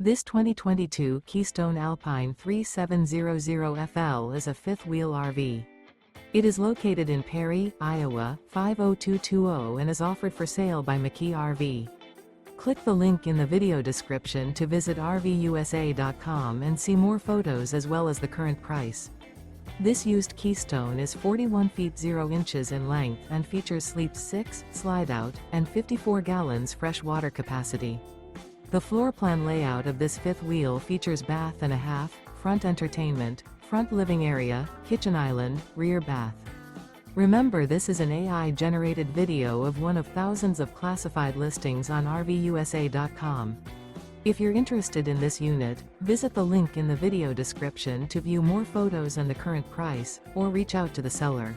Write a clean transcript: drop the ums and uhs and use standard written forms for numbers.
This 2022 Keystone Alpine 3700FL is a fifth-wheel RV. It is located in Perry, Iowa, 50220 and is offered for sale by McKee RV. Click the link in the video description to visit RVUSA.com and see more photos as well as the current price. This used Keystone is 41 feet 0 inches in length and features sleeps 6, slide-out, and 54 gallons fresh water capacity. The floor plan layout of this fifth wheel features bath and a half, front entertainment, front living area, kitchen island, rear bath. Remember, this is an AI-generated video of one of thousands of classified listings on RVUSA.com. If you're interested in this unit, visit the link in the video description to view more photos and the current price, or reach out to the seller.